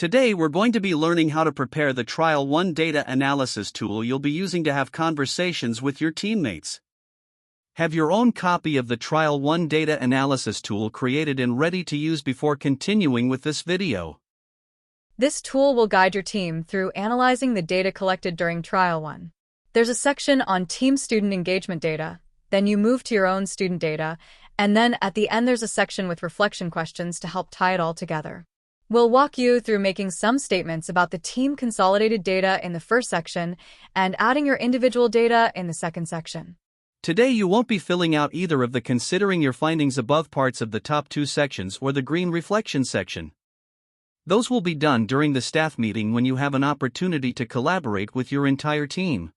Today we're going to be learning how to prepare the Trial 1 data analysis tool you'll be using to have conversations with your teammates. Have your own copy of the Trial 1 data analysis tool created and ready to use before continuing with this video. This tool will guide your team through analyzing the data collected during Trial 1. There's a section on team student engagement data, then you move to your own student data, and then at the end there's a section with reflection questions to help tie it all together. We'll walk you through making some statements about the team consolidated data in the first section and adding your individual data in the second section. Today you won't be filling out either of the considering your findings above parts of the top two sections or the green reflection section. Those will be done during the staff meeting when you have an opportunity to collaborate with your entire team.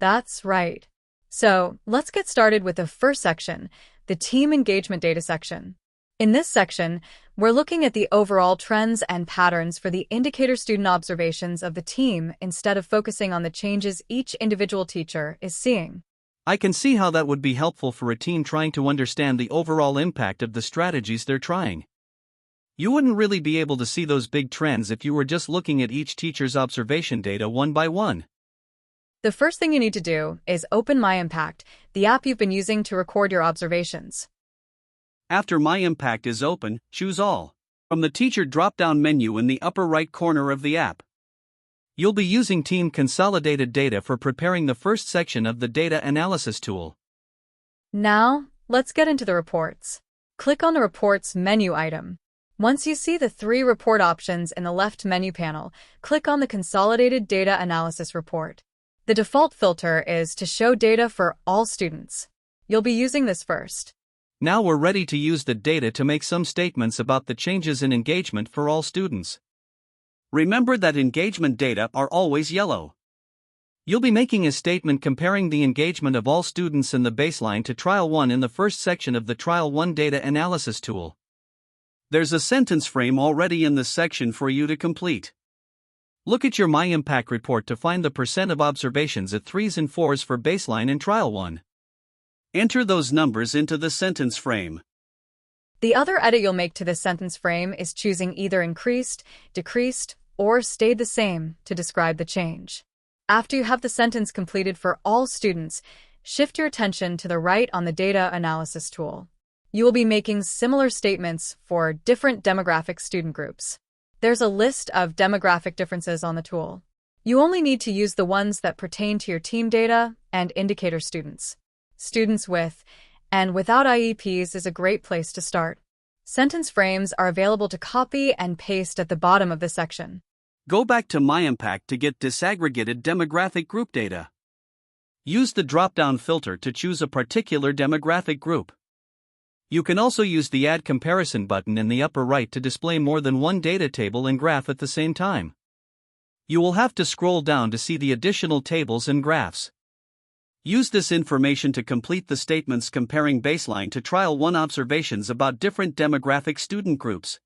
That's right. So, let's get started with the first section, the team engagement data section. In this section, we're looking at the overall trends and patterns for the indicator student observations of the team instead of focusing on the changes each individual teacher is seeing. I can see how that would be helpful for a team trying to understand the overall impact of the strategies they're trying. You wouldn't really be able to see those big trends if you were just looking at each teacher's observation data one by one. The first thing you need to do is open MyImpact, the app you've been using to record your observations. After MyImpact is open, choose All from the Teacher drop-down menu in the upper right corner of the app. You'll be using Team Consolidated Data for preparing the first section of the data analysis tool. Now, let's get into the reports. Click on the Reports menu item. Once you see the three report options in the left menu panel, click on the Consolidated Data Analysis report. The default filter is to show data for all students. You'll be using this first. Now we're ready to use the data to make some statements about the changes in engagement for all students. Remember that engagement data are always yellow. You'll be making a statement comparing the engagement of all students in the baseline to Trial 1 in the first section of the Trial 1 data analysis tool. There's a sentence frame already in this section for you to complete. Look at your MyImpact report to find the percent of observations at 3s and 4s for baseline in Trial 1. Enter those numbers into the sentence frame. The other edit you'll make to this sentence frame is choosing either increased, decreased, or stayed the same to describe the change. After you have the sentence completed for all students, shift your attention to the right on the data analysis tool. You will be making similar statements for different demographic student groups. There's a list of demographic differences on the tool. You only need to use the ones that pertain to your team data and indicator students. Students with and without IEPs is a great place to start. Sentence frames are available to copy and paste at the bottom of the section. Go back to MyImpact to get disaggregated demographic group data. Use the drop-down filter to choose a particular demographic group. You can also use the Add Comparison button in the upper right to display more than one data table and graph at the same time. You will have to scroll down to see the additional tables and graphs. Use this information to complete the statements comparing baseline to Trial 1 observations about different demographic student groups.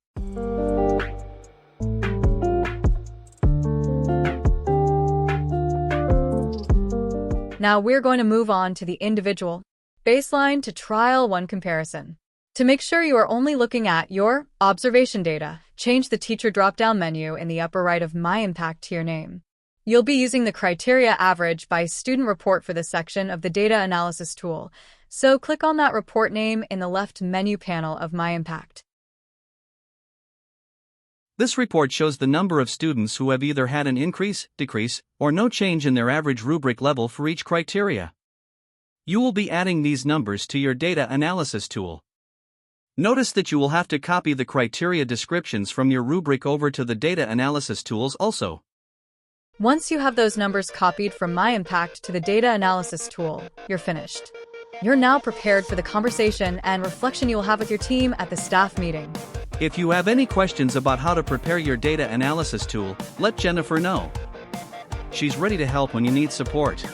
Now we're going to move on to the individual baseline to Trial 1 comparison. To make sure you are only looking at your observation data, change the Teacher drop-down menu in the upper right of MyImpact to your name. You'll be using the criteria average by student report for this section of the data analysis tool, so click on that report name in the left menu panel of MyImpact. This report shows the number of students who have either had an increase, decrease, or no change in their average rubric level for each criteria. You will be adding these numbers to your data analysis tool. Notice that you will have to copy the criteria descriptions from your rubric over to the data analysis tools also. Once you have those numbers copied from MyImpact to the data analysis tool, you're finished. You're now prepared for the conversation and reflection you will have with your team at the staff meeting. If you have any questions about how to prepare your data analysis tool, let Jennifer know. She's ready to help when you need support.